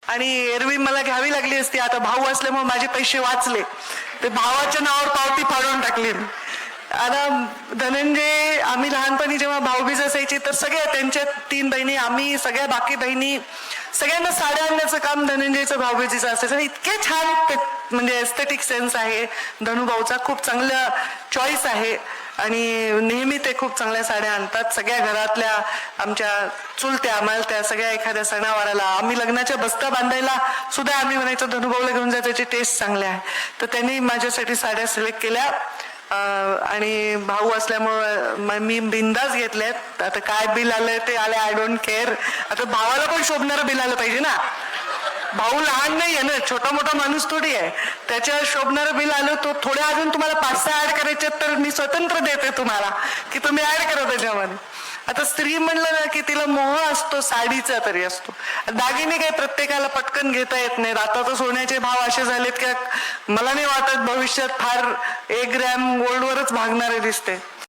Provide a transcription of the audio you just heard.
आणि एरवी मला घ्यावी लागली असती, आता भाऊ असल्यामुळे माझे पैसे वाचले, ते भावाच्या नावावर पावती फाडून टाकली. आता धनंजय, आम्ही लहानपणी जेव्हा भाऊबीज असायची तर सगळ्या त्यांच्या 3 बहिणी, आम्ही सगळ्या बाकी बहिणी, सगळ्यांना साड्या आणण्याचं काम धनंजयचं भाऊबीजीचं असायचं. आणि इतके छान म्हणजे एस्थेटिक सेन्स आहे धनुभाऊचा, खूप चांगलं चॉईस आहे आणि नेहमी ते खूप चांगल्या साड्या आणतात. सगळ्या घरातल्या आमच्या चुलत्या मालत्या सगळ्या एखाद्या सणावाराला, आम्ही लग्नाच्या बस्ता बांधायला सुद्धा आम्ही म्हणायचो धनुभाऊला घेऊन जा, त्याची टेस्ट चांगली आहे. तर त्यांनी माझ्यासाठी साड्या सिलेक्ट केल्या आणि भाऊ असल्यामुळं मी बिंदास घेतल्यात. आता काय बिल आलंय ते आले, आय डोंट केअर. आता भावाला पण शोभणारं बिल आलं पाहिजे ना, भाऊ लहान नाहीये ना, छोटा मोठा माणूस थोडी आहे, त्याच्यावर शोभणारं बिल आलं. तो थोड्या अजून तुम्हाला 5-6 ऍड करायचे तर मी स्वतंत्र देते तुम्हाला की तुम्ही ऍड करा त्याच्यामध्ये. आता स्त्री म्हणलं ना की तिला मोह असतो, साडीचा तरी असतो. दागिने काही प्रत्येकाला पटकन घेता येत नाहीत. आता तर सोन्याचे भाव असे झालेत की मला नाही वाटत भविष्यात फार 1 ग्रॅम गोल्डवरच भागणारे दिसते.